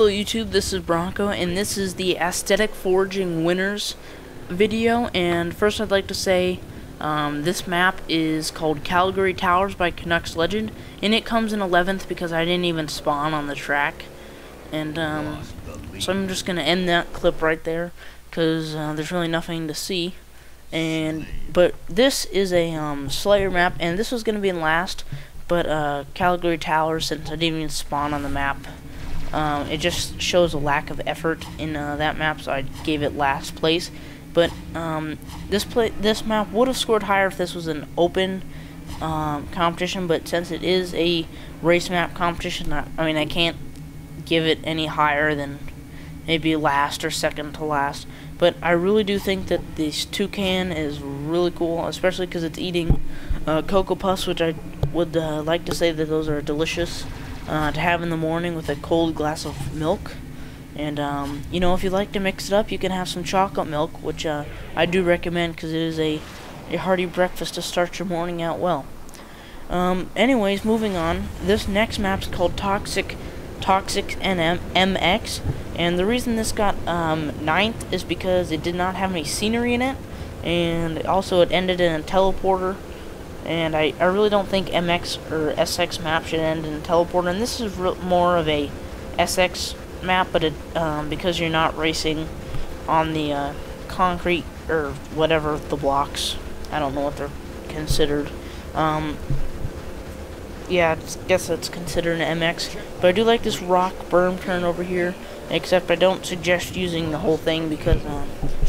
Hello YouTube, this is Bronco, and this is the Aesthetic Foraging Winners video. And first I'd like to say this map is called Calgary Towers by CanucksLegend, and it comes in 11th because I didn't even spawn on the track. And so I'm just going to end that clip right there because there's really nothing to see. But this is a Slayer map, and this was going to be in last, but Calgary Towers, since I didn't even spawn on the map, it just shows a lack of effort in that map, so I gave it last place. But this map would have scored higher if this was an open competition, but since it is a race map competition, I can't give it any higher than maybe last or second to last. But I really do think that this Toucan is really cool, especially because it's eating Cocoa Puffs, which I would like to say that those are delicious to have in the morning with a cold glass of milk. And you know, if you like to mix it up, you can have some chocolate milk, which I do recommend because it is a hearty breakfast to start your morning out well. Anyways, moving on. This next map's called Toxic MX, and the reason this got 9th is because it did not have any scenery in it, and also it ended in a teleporter. And I really don't think MX or SX map should end in a teleporter, and this is more of a SX map, but it because you're not racing on the concrete or whatever the blocks. I don't know what they're considered. Yeah, I guess it's considered an MX. But I do like this rock berm turn over here, except I don't suggest using the whole thing because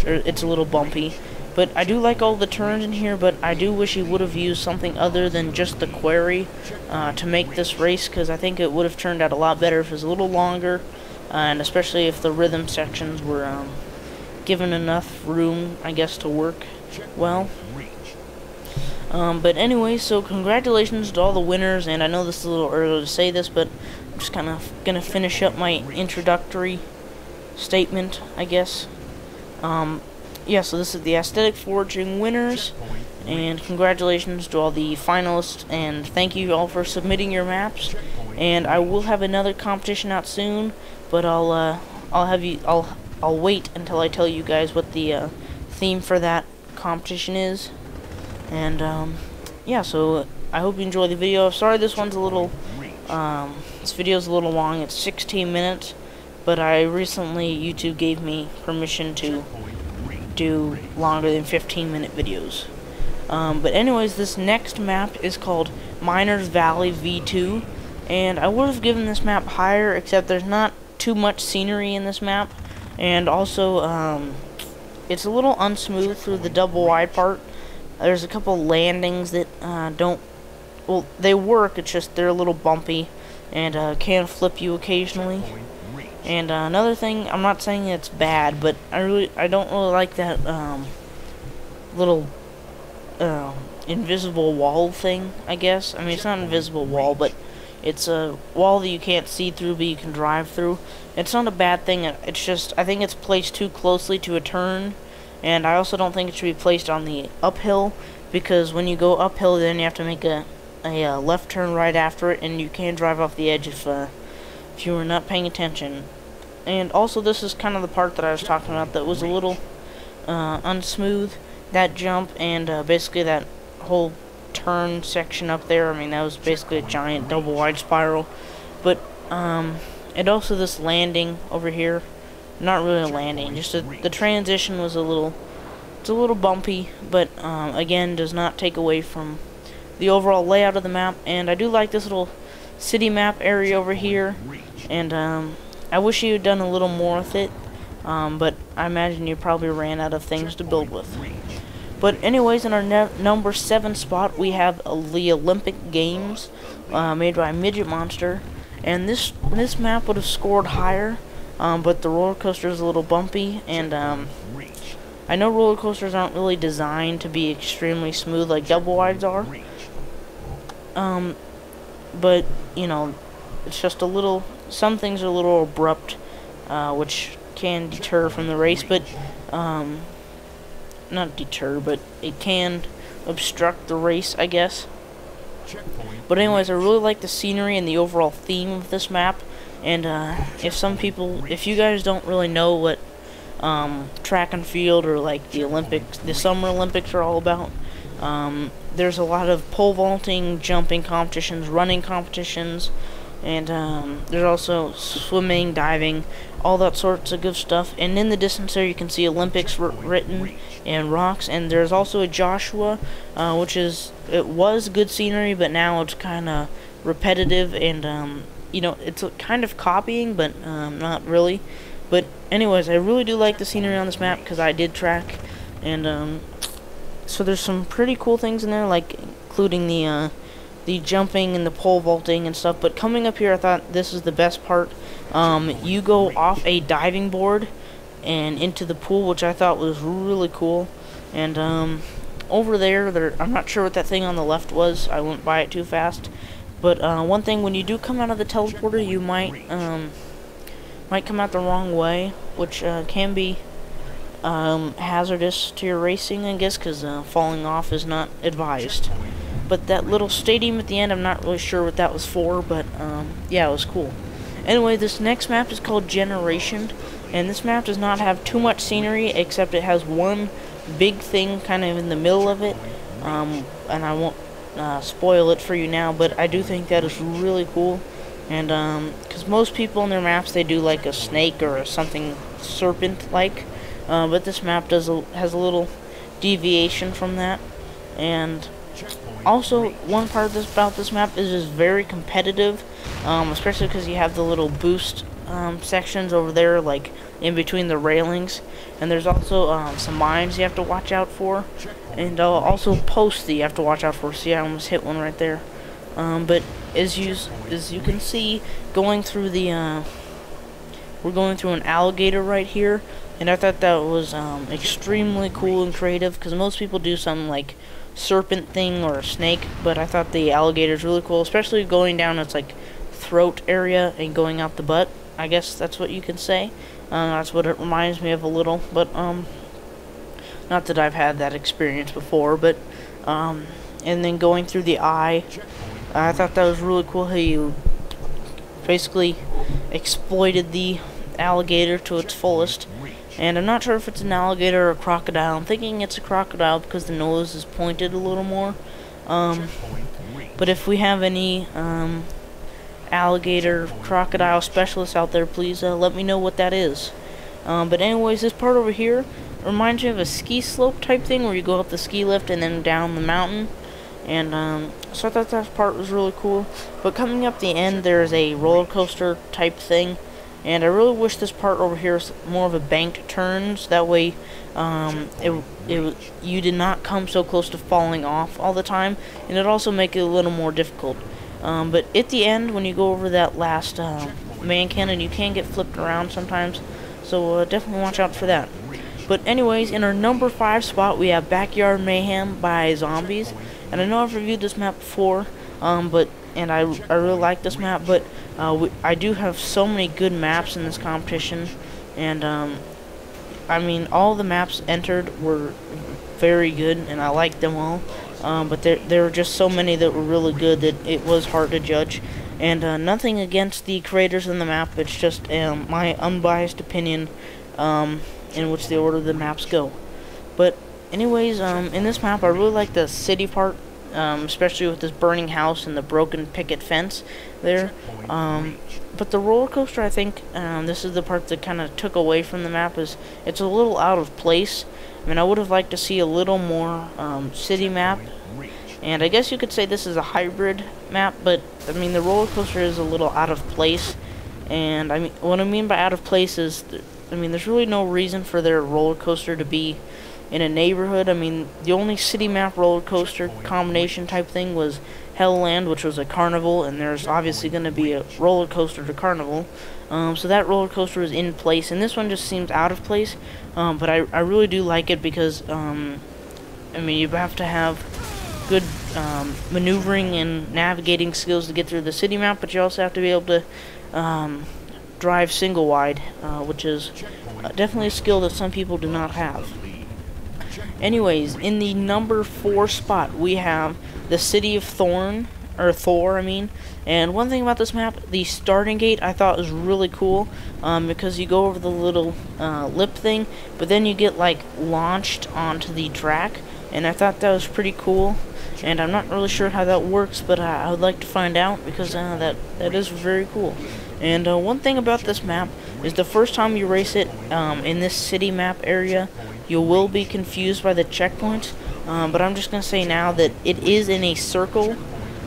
it's a little bumpy. But I do like all the turns in here, but I do wish he would have used something other than just the quarry to make this race, because I think it would have turned out a lot better if it was a little longer, and especially if the rhythm sections were given enough room, I guess, to work well. But anyway, so congratulations to all the winners, and I know this is a little early to say this, but I'm just kind of going to finish up my introductory statement, I guess. Yeah, so this is the Aesthetic Foraging winners, and congratulations to all the finalists, and thank you all for submitting your maps. And I will have another competition out soon, but I'll wait until I tell you guys what the theme for that competition is. And yeah, so I hope you enjoy the video. Sorry this one's a little this video's a little long. It's 16 minutes, but I recently YouTube gave me permission to do longer than 15-minute videos. But anyways, this next map is called MinersValley V2, and I would have given this map higher, except there's not too much scenery in this map, and also it's a little unsmooth through the double wide part. There's a couple landings that well, they work, it's just they're a little bumpy and can flip you occasionally. And another thing, I'm not saying it's bad, but I don't really like that little invisible wall thing, I guess. I mean, it's not an invisible wall, but it's a wall that you can't see through, but you can drive through. It's not a bad thing, it's just, I think it's placed too closely to a turn, and I also don't think it should be placed on the uphill, because when you go uphill, then you have to make a left turn right after it, and you can drive off the edge if you were not paying attention. And also, this is kind of the part that I was talking about that was a little unsmooth, that jump, and basically that whole turn section up there. I mean, that was basically a giant double wide spiral. But and also this landing over here, not really a landing, just the transition was a little bumpy, but again, does not take away from the overall layout of the map. And I do like this little city map area over here, and I wish you had done a little more with it, but I imagine you probably ran out of things to build with. But anyways, in our number 7 spot, we have the Olympic Games, made by Midget Monster, and this map would have scored higher, but the roller coaster is a little bumpy, and I know roller coasters aren't really designed to be extremely smooth like double wides are, but you know, it's just a little. Some things are a little abrupt, which can deter from the race, but not deter, but it can obstruct the race, I guess. But anyways, I really like the scenery and the overall theme of this map, And if you guys don't really know what track and field or like the Olympics, the Summer Olympics are all about, there's a lot of pole vaulting, jumping competitions, running competitions, and there's also swimming, diving, all that sorts of good stuff. And in the distance there you can see Olympics written in rocks, and there's also a Joshua, which it was good scenery, but now it's kind of repetitive, and you know, it's kind of copying, but not really. But anyways, I really do like the scenery on this map because I did track, and so there's some pretty cool things in there, like including the jumping and the pole vaulting and stuff. But coming up here, I thought this is the best part. You go off a diving board and into the pool, which I thought was really cool. And over there, I'm not sure what that thing on the left was. I went by it too fast. But one thing, when you do come out of the teleporter, you might come out the wrong way, which can be hazardous to your racing, I guess, because falling off is not advised. But that little stadium at the end, I'm not really sure what that was for, but yeah, it was cool. Anyway, this next map is called Generation, and this map does not have too much scenery, except it has one big thing kind of in the middle of it, and I won't spoil it for you now, but I do think that is really cool. And because most people in their maps, they do like a snake or something serpent-like, but this map has a little deviation from that. And also, one part about this map is just very competitive, especially because you have the little boost sections over there, like in between the railings. And there's also some mines you have to watch out for, and also posts that you have to watch out for. See, I almost hit one right there. But as you can see, going through we're going through an alligator right here, and I thought that was extremely cool and creative, because most people do some like serpent thing or a snake, but I thought the alligator is really cool, especially going down its like throat area and going out the butt. I guess that's what you can say. That's what it reminds me of a little, but not that I've had that experience before. But and then going through the eye, I thought that was really cool how you basically exploited the alligator to its fullest. And I'm not sure if it's an alligator or a crocodile. I'm thinking it's a crocodile because the nose is pointed a little more. But if we have any alligator, crocodile specialists out there, please let me know what that is. But anyways, this part over here reminds me of a ski slope type thing where you go up the ski lift and then down the mountain. And so I thought that part was really cool. But coming up the end, there's a roller coaster type thing. And I really wish this part over here is more of a banked turns. That way, you did not come so close to falling off all the time, and it also make it a little more difficult. But at the end, when you go over that last man cannon, you can get flipped around sometimes. So definitely watch out for that. But anyways, in our number 5 spot, we have Backyard Mayhem by Zombies. And I know I've reviewed this map before, and I really like this map, but I do have so many good maps in this competition, and I mean, all the maps entered were very good, and I liked them all, but there were just so many that were really good that it was hard to judge. And nothing against the creators of the map, it's just my unbiased opinion in which the order the maps go. But anyways, in this map, I really like the city part, especially with this burning house and the broken picket fence there. But the roller coaster, I think, this is the part that kind of took away from the map, is it's a little out of place. I mean, I would have liked to see a little more city map. And I guess you could say this is a hybrid map, but I mean, the roller coaster is a little out of place. And I mean, what I mean by out of place is, I mean, there's really no reason for their roller coaster to be in a neighborhood. I mean, the only city map roller coaster combination type thing was Hellland, which was a carnival, and there's obviously going to be a roller coaster to carnival. So that roller coaster is in place, and this one just seems out of place. But I really do like it because, I mean, you have to have good maneuvering and navigating skills to get through the city map, but you also have to be able to drive single wide, which is definitely a skill that some people do not have. Anyways, in the number 4 spot, we have the City of Thorn or Thor, I mean. And one thing about this map, the starting gate I thought was really cool, because you go over the little lip thing, but then you get like launched onto the track, and I thought that was pretty cool. And I'm not really sure how that works, but I would like to find out, because that is very cool. And one thing about this map is the first time you race it in this city map area, you will be confused by the checkpoints. But I'm just gonna say now that it is in a circle.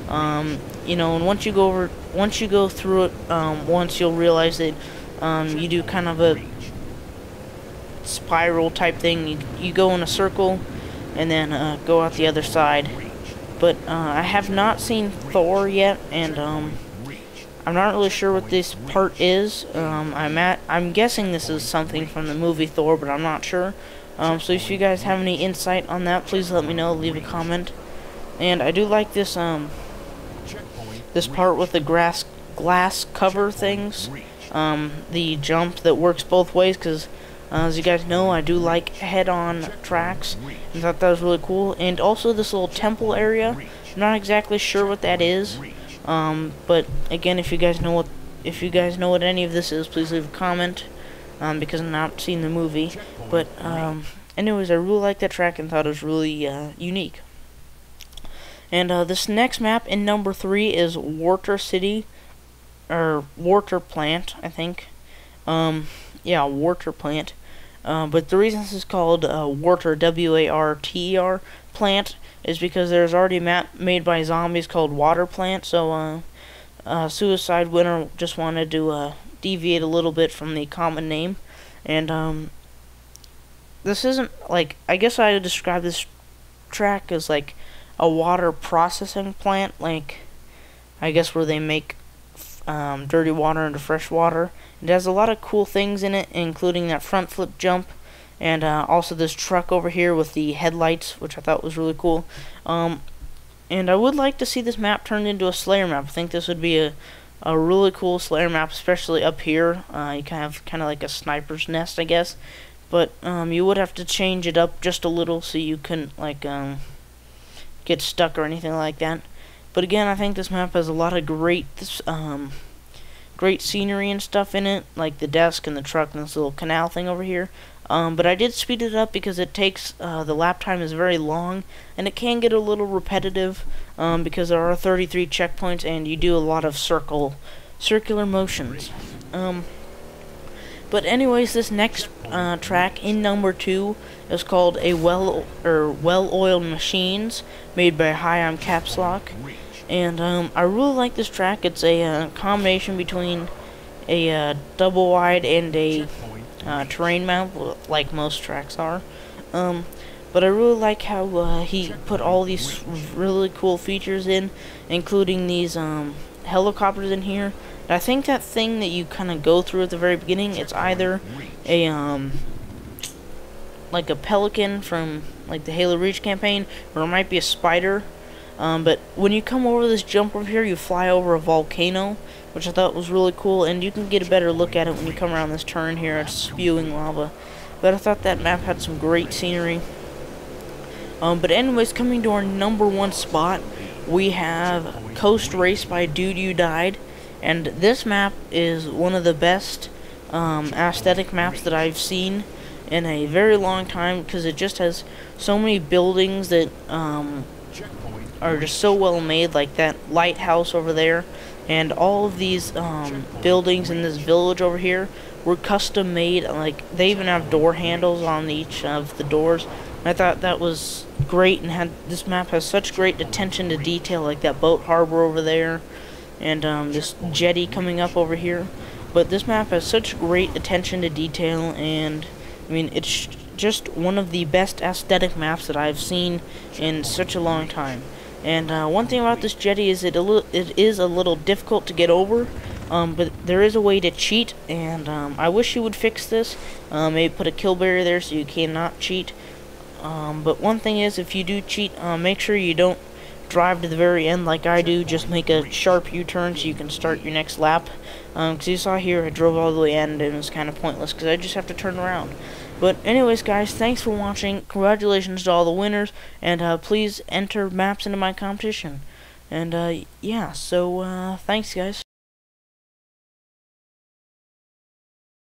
You know, and once you go through it once, you'll realize that you do kind of a spiral type thing. You go in a circle and then go out the other side. But I have not seen Thor yet, and I'm not really sure what this part is. I'm guessing this is something from the movie Thor, but I'm not sure. So if you guys have any insight on that, please let me know. Leave a comment. And I do like this this part with the glass cover things. The jump that works both ways, because as you guys know, I do like head-on tracks, and thought that was really cool. And also this little temple area. I'm not exactly sure what that is, but again, if you guys know what any of this is, please leave a comment, because I've not seen the movie. But anyways, I really like that track and thought it was really unique. And this next map in number 3 is Warter City, or Warter Plant, I think. Yeah, Warter Plant. But the reason this is called Warter, W-A-R-T-E-R, Plant, is because there's already a map made by zombies called Water Plant, so suicdewinner just wanted to deviate a little bit from the common name. And this isn't, like, I guess I would describe this track as like a water processing plant, like, I guess where they make dirty water into fresh water. It has a lot of cool things in it, including that front flip jump, and also this truck over here with the headlights, which I thought was really cool. And I would like to see this map turned into a Slayer map. I think this would be a really cool Slayer map, especially up here. You kind of like a sniper's nest, I guess. But you would have to change it up just a little so you couldn't like get stuck or anything like that. But again, I think this map has a lot of great scenery and stuff in it, like the desk and the truck and this little canal thing over here. But I did speed it up because it takes, the lap time is very long, and it can get a little repetitive, because there are 33 checkpoints and you do a lot of circular motions. But anyways, this next track in number 2 is called a Well-Oiled Machines, made by Hi, I'm Caps Lock. And I really like this track. It's a combination between a double wide and a terrain map, like most tracks are. But I really like how he put all these really cool features in, including these helicopters in here. And I think that thing that you kind of go through at the very beginning, it's either a like a pelican from like the Halo Reach campaign, or it might be a spider. But when you come over this jump over here, you fly over a volcano, which I thought was really cool, and you can get a better look at it when you come around this turn here. It's spewing lava. But I thought that map had some great scenery. But anyways, coming to our number 1 spot, we have Coast Race by dudeyoudied, and this map is one of the best aesthetic maps that I've seen in a very long time, because it just has so many buildings that are just so well made, like that lighthouse over there, and all of these buildings in this village over here were custom made. Like, they even have door handles on each of the doors. And I thought that was great, and this map has such great attention to detail, like that boat harbor over there, and this jetty coming up over here. But this map has such great attention to detail, and I mean, it's just one of the best aesthetic maps that I've seen in such a long time. And one thing about this jetty is it is a little difficult to get over, but there is a way to cheat, and I wish you would fix this. Maybe put a kill barrier there so you cannot cheat. But one thing is, if you do cheat, make sure you don't drive to the very end like I do. Just make a sharp U-turn so you can start your next lap. Because you saw here, I drove all the way in, and it was kind of pointless because I just have to turn around. But anyways, guys, thanks for watching. Congratulations to all the winners, and please enter maps into my competition. And yeah, so thanks guys.